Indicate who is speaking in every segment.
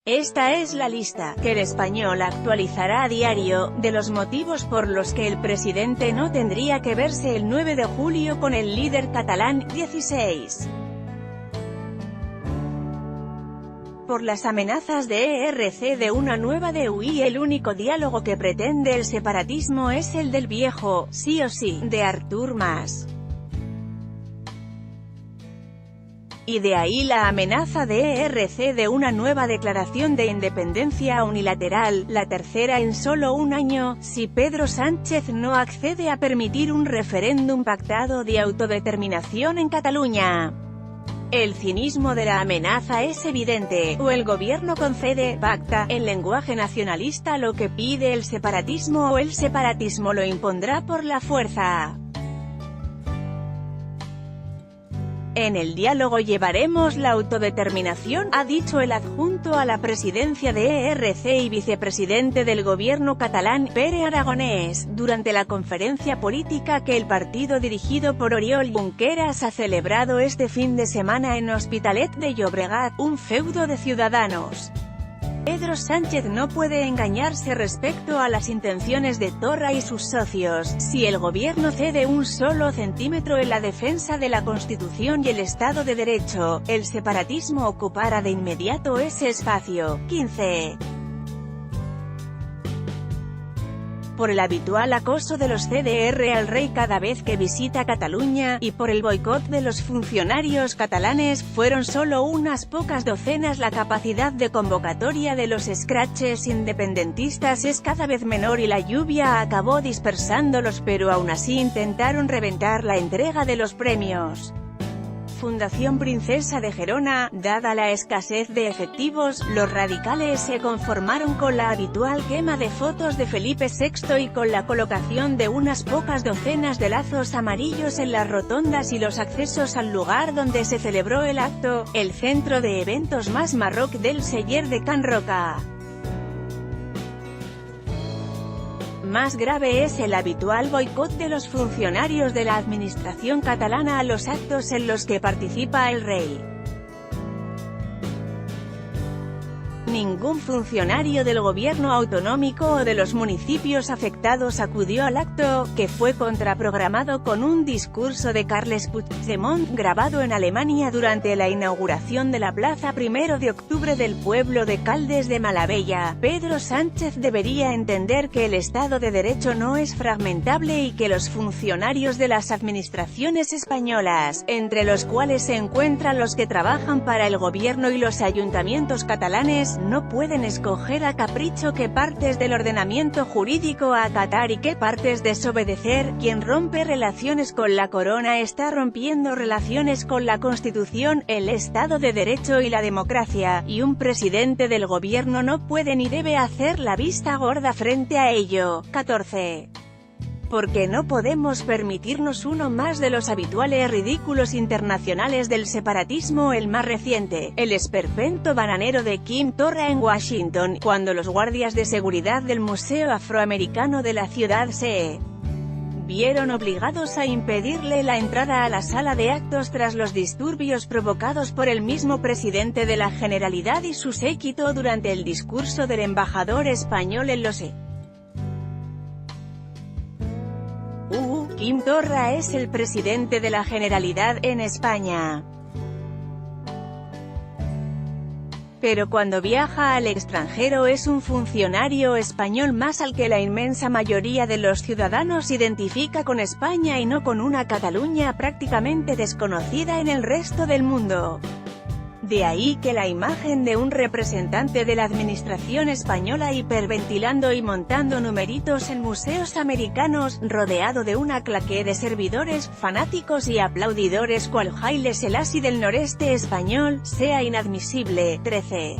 Speaker 1: Esta es la lista, que El Español actualizará a diario, de los motivos por los que el presidente no tendría que verse el 9 de julio con el líder catalán. 16. Por las amenazas de ERC de una nueva DUI. El único diálogo que pretende el separatismo es el del viejo, sí o sí, de Artur Mas. Y de ahí la amenaza de ERC de una nueva declaración de independencia unilateral, la tercera en solo un año, si Pedro Sánchez no accede a permitir un referéndum pactado de autodeterminación en Cataluña. El cinismo de la amenaza es evidente: o el gobierno concede, pacta, en lenguaje nacionalista lo que pide el separatismo, o el separatismo lo impondrá por la fuerza. En el diálogo llevaremos la autodeterminación, ha dicho el adjunto a la presidencia de ERC y vicepresidente del gobierno catalán, Pere Aragonès, durante la conferencia política que el partido dirigido por Oriol Junqueras ha celebrado este fin de semana en Hospitalet de Llobregat, un feudo de Ciudadanos. Pedro Sánchez no puede engañarse respecto a las intenciones de Torra y sus socios. Si el gobierno cede un solo centímetro en la defensa de la Constitución y el Estado de Derecho, el separatismo ocupará de inmediato ese espacio. 15. Por el habitual acoso de los CDR al rey cada vez que visita Cataluña, y por el boicot de los funcionarios catalanes, fueron solo unas pocas docenas. La capacidad de convocatoria de los escraches independentistas es cada vez menor y la lluvia acabó dispersándolos, pero aún así intentaron reventar la entrega de los premios. Fundación Princesa de Gerona. Dada la escasez de efectivos, los radicales se conformaron con la habitual quema de fotos de Felipe VI y con la colocación de unas pocas docenas de lazos amarillos en las rotondas y los accesos al lugar donde se celebró el acto, el centro de eventos más marroc del Celler de Can Roca. Más grave es el habitual boicot de los funcionarios de la administración catalana a los actos en los que participa el rey. Ningún funcionario del gobierno autonómico o de los municipios afectados acudió al acto, que fue contraprogramado con un discurso de Carles Puigdemont, grabado en Alemania durante la inauguración de la Plaza 1 de Octubre del pueblo de Caldes de Malavella. Pedro Sánchez debería entender que el Estado de Derecho no es fragmentable y que los funcionarios de las administraciones españolas, entre los cuales se encuentran los que trabajan para el gobierno y los ayuntamientos catalanes, no pueden escoger a capricho qué partes del ordenamiento jurídico acatar y qué partes desobedecer. Quien rompe relaciones con la corona está rompiendo relaciones con la Constitución, el Estado de Derecho y la democracia, y un presidente del gobierno no puede ni debe hacer la vista gorda frente a ello. 14. Porque no podemos permitirnos uno más de los habituales ridículos internacionales del separatismo. El más reciente, el esperpento bananero de Quim Torra en Washington, cuando los guardias de seguridad del Museo Afroamericano de la ciudad se vieron obligados a impedirle la entrada a la sala de actos tras los disturbios provocados por el mismo presidente de la Generalidad y su séquito durante el discurso del embajador español en los Quim Torra es el presidente de la Generalidad en España. Pero cuando viaja al extranjero es un funcionario español más al que la inmensa mayoría de los ciudadanos identifica con España y no con una Cataluña prácticamente desconocida en el resto del mundo. De ahí que la imagen de un representante de la administración española hiperventilando y montando numeritos en museos americanos, rodeado de una claque de servidores, fanáticos y aplaudidores cual Haile Selassie del noreste español, sea inadmisible. 13.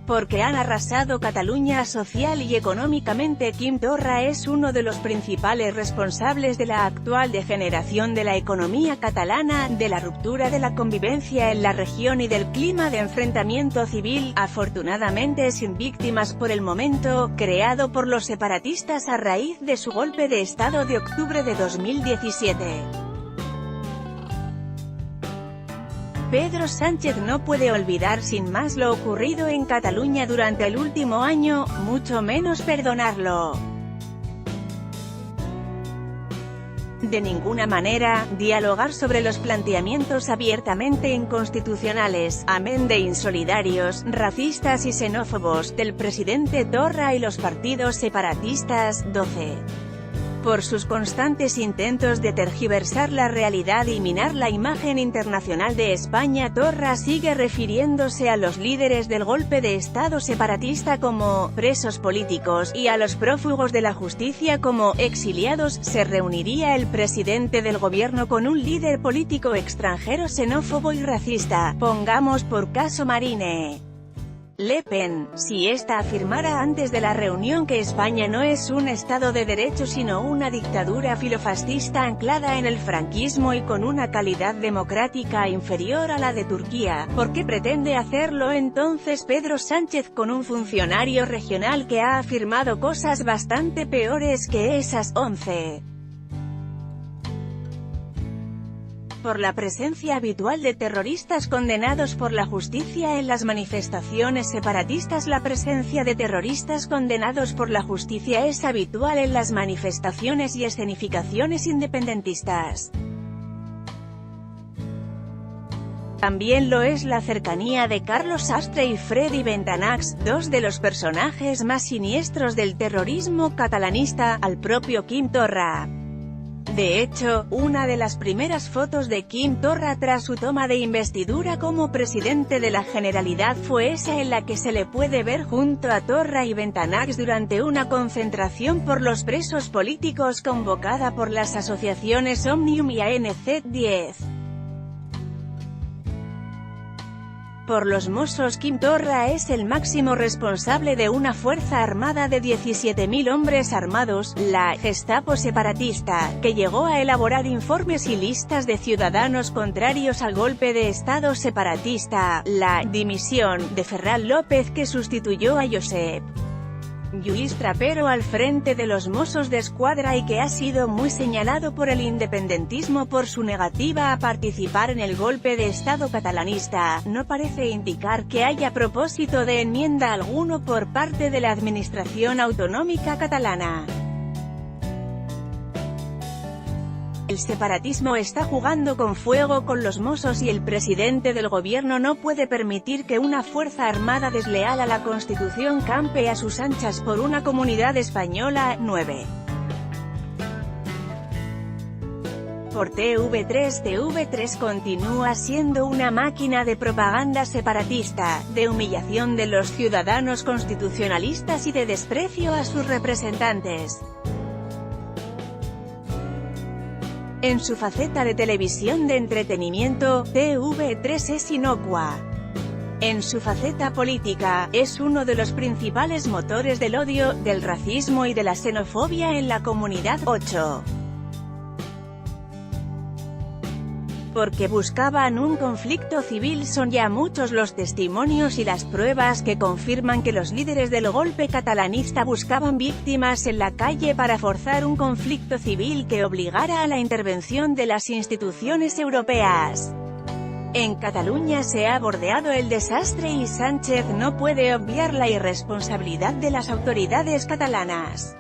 Speaker 1: Porque han arrasado Cataluña social y económicamente. Quim Torra es uno de los principales responsables de la actual degeneración de la economía catalana, de la ruptura de la convivencia en la región y del clima de enfrentamiento civil, afortunadamente sin víctimas por el momento, creado por los separatistas a raíz de su golpe de Estado de octubre de 2017. Pedro Sánchez no puede olvidar sin más lo ocurrido en Cataluña durante el último año, mucho menos perdonarlo. De ninguna manera, dialogar sobre los planteamientos abiertamente inconstitucionales, amén de insolidarios, racistas y xenófobos, del presidente Torra y los partidos separatistas. 12. Por sus constantes intentos de tergiversar la realidad y minar la imagen internacional de España, Torra sigue refiriéndose a los líderes del golpe de Estado separatista como «presos políticos» y a los prófugos de la justicia como «exiliados». ¿Se reuniría el presidente del gobierno con un líder político extranjero xenófobo y racista? Pongamos por caso Marine Le Pen, si ésta afirmara antes de la reunión que España no es un Estado de Derecho sino una dictadura filofascista anclada en el franquismo y con una calidad democrática inferior a la de Turquía, ¿por qué pretende hacerlo entonces Pedro Sánchez con un funcionario regional que ha afirmado cosas bastante peores que esas? 11. Por la presencia habitual de terroristas condenados por la justicia en las manifestaciones separatistas. La presencia de terroristas condenados por la justicia es habitual en las manifestaciones y escenificaciones independentistas. También lo es la cercanía de Carlos Sastre y Freddy Bentanachs, dos de los personajes más siniestros del terrorismo catalanista, al propio Quim Torra. De hecho, una de las primeras fotos de Quim Torra tras su toma de investidura como presidente de la Generalidad fue esa en la que se le puede ver junto a Torra y Bentanachs durante una concentración por los presos políticos convocada por las asociaciones Òmnium y ANC 10. Por los Mossos. Quim Torra es el máximo responsable de una fuerza armada de 17.000 hombres armados, la Gestapo separatista, que llegó a elaborar informes y listas de ciudadanos contrarios al golpe de Estado separatista, la dimisión de Ferran López que sustituyó a Josep Lluís Trapero al frente de los Mossos d'Esquadra y que ha sido muy señalado por el independentismo por su negativa a participar en el golpe de Estado catalanista, no parece indicar que haya propósito de enmienda alguno por parte de la Administración Autonómica catalana. El separatismo está jugando con fuego con los Mossos y el presidente del gobierno no puede permitir que una fuerza armada desleal a la Constitución campe a sus anchas por una comunidad española. 9. Por TV3. TV3 continúa siendo una máquina de propaganda separatista, de humillación de los ciudadanos constitucionalistas y de desprecio a sus representantes. En su faceta de televisión de entretenimiento, TV3 es inocua. En su faceta política, es uno de los principales motores del odio, del racismo y de la xenofobia en la comunidad. 8. Porque buscaban un conflicto civil. Son ya muchos los testimonios y las pruebas que confirman que los líderes del golpe catalanista buscaban víctimas en la calle para forzar un conflicto civil que obligara a la intervención de las instituciones europeas. En Cataluña se ha bordeado el desastre y Sánchez no puede obviar la irresponsabilidad de las autoridades catalanas.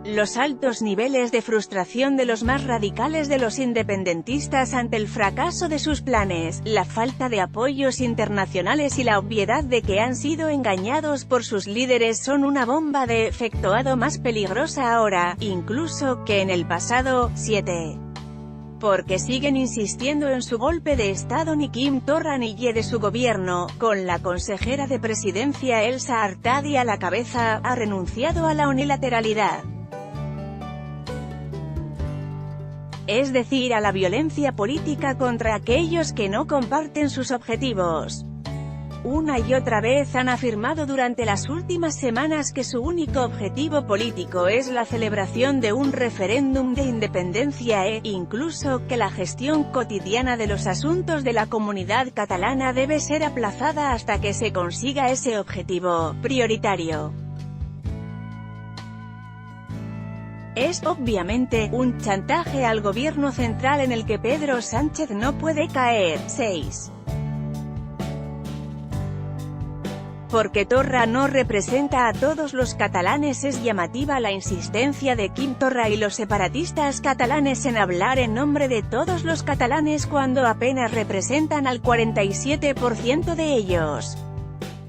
Speaker 1: Los altos niveles de frustración de los más radicales de los independentistas ante el fracaso de sus planes, la falta de apoyos internacionales y la obviedad de que han sido engañados por sus líderes son una bomba de efectuado más peligrosa ahora, incluso, que en el pasado. 7. Porque siguen insistiendo en su golpe de Estado. Ni Quim Torra ni de su gobierno, con la consejera de presidencia Elsa Artadi a la cabeza, ha renunciado a la unilateralidad. Es decir, a la violencia política contra aquellos que no comparten sus objetivos. Una y otra vez han afirmado durante las últimas semanas que su único objetivo político es la celebración de un referéndum de independencia incluso, que la gestión cotidiana de los asuntos de la comunidad catalana debe ser aplazada hasta que se consiga ese objetivo prioritario. es, obviamente, un chantaje al gobierno central en el que Pedro Sánchez no puede caer. 6. Porque Torra no representa a todos los catalanes. Es llamativa la insistencia de Quim Torra y los separatistas catalanes en hablar en nombre de todos los catalanes cuando apenas representan al 47% de ellos.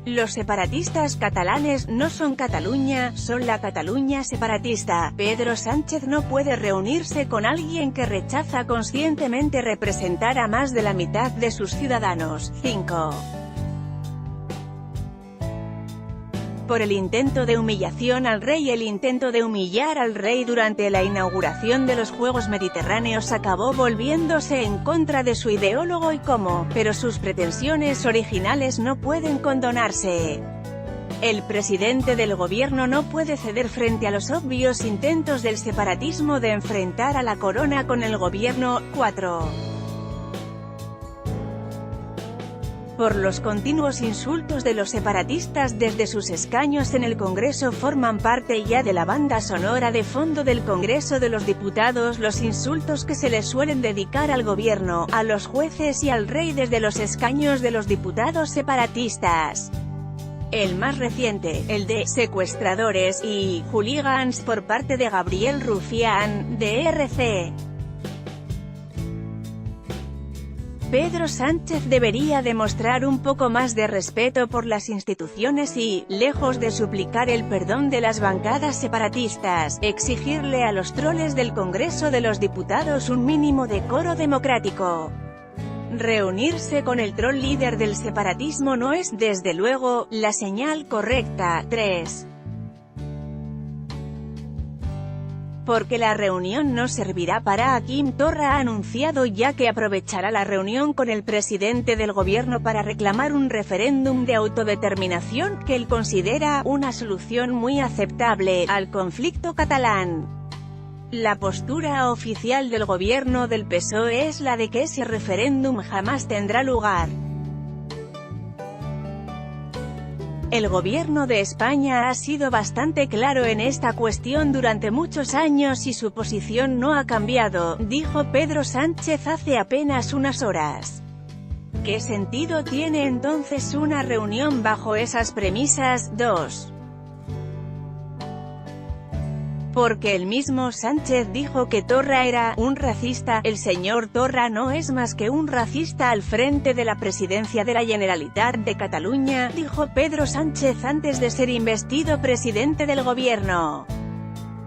Speaker 1: Los separatistas catalanes no son Cataluña, son la Cataluña separatista. Pedro Sánchez no puede reunirse con alguien que rechaza conscientemente representar a más de la mitad de sus ciudadanos. 5. Por el intento de humillación al rey. El intento de humillar al rey durante la inauguración de los Juegos Mediterráneos acabó volviéndose en contra de su ideólogo y pero sus pretensiones originales no pueden condonarse. El presidente del gobierno no puede ceder frente a los obvios intentos del separatismo de enfrentar a la corona con el gobierno. 4. Por los continuos insultos de los separatistas desde sus escaños en el Congreso. Forman parte ya de la banda sonora de fondo del Congreso de los Diputados los insultos que se les suelen dedicar al gobierno, a los jueces y al rey desde los escaños de los diputados separatistas. El más reciente, el de «secuestradores» y «hooligans» por parte de Gabriel Rufián, de RC. Pedro Sánchez debería demostrar un poco más de respeto por las instituciones y, lejos de suplicar el perdón de las bancadas separatistas, exigirle a los troles del Congreso de los Diputados un mínimo decoro democrático. Reunirse con el troll líder del separatismo no es, desde luego, la señal correcta. 3. Porque la reunión no servirá para. Quim Torra ha anunciado ya que aprovechará la reunión con el presidente del gobierno para reclamar un referéndum de autodeterminación, que él considera una solución muy aceptable al conflicto catalán. La postura oficial del gobierno del PSOE es la de que ese referéndum jamás tendrá lugar. El gobierno de España ha sido bastante claro en esta cuestión durante muchos años y su posición no ha cambiado, dijo Pedro Sánchez hace apenas unas horas. ¿Qué sentido tiene entonces una reunión bajo esas premisas? 2. Porque el mismo Sánchez dijo que Torra era un racista. El señor Torra no es más que un racista al frente de la presidencia de la Generalitat de Cataluña, dijo Pedro Sánchez antes de ser investido presidente del gobierno.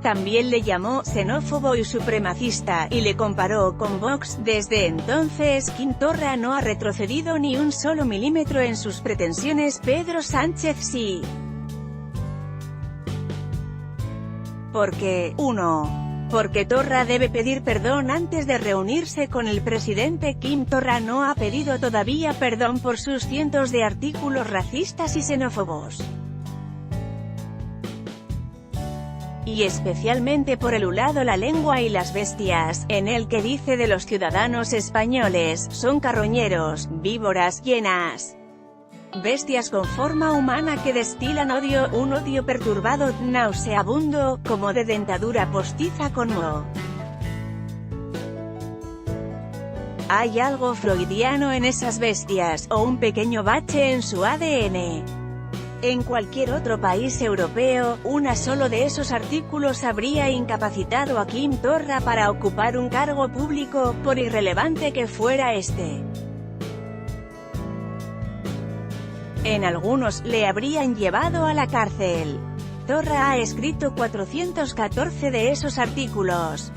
Speaker 1: También le llamó xenófobo y supremacista, y le comparó con Vox. Desde entonces, Quim Torra no ha retrocedido ni un solo milímetro en sus pretensiones. Pedro Sánchez sí. Porque, 1. Porque Torra debe pedir perdón antes de reunirse con el presidente. Quim Torra no ha pedido todavía perdón por sus cientos de artículos racistas y xenófobos. Y especialmente por el ulado La lengua y las bestias, en el que dice de los ciudadanos españoles, son carroñeros, víboras, hienas. Bestias con forma humana que destilan odio, un odio perturbado, nauseabundo, como de dentadura postiza con moho. Hay algo freudiano en esas bestias, o un pequeño bache en su ADN. En cualquier otro país europeo, una solo de esos artículos habría incapacitado a Quim Torra para ocupar un cargo público, por irrelevante que fuera este. En algunos, le habrían llevado a la cárcel. Torra ha escrito 414 de esos artículos.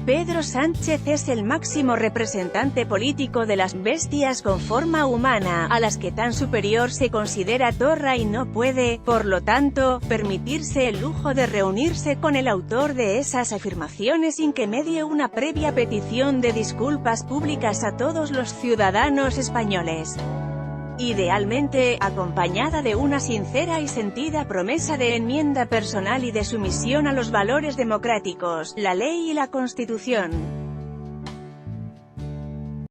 Speaker 1: Pedro Sánchez es el máximo representante político de las bestias con forma humana, a las que tan superior se considera Torra y no puede, por lo tanto, permitirse el lujo de reunirse con el autor de esas afirmaciones sin que medie una previa petición de disculpas públicas a todos los ciudadanos españoles. Idealmente, acompañada de una sincera y sentida promesa de enmienda personal y de sumisión a los valores democráticos, la ley y la Constitución.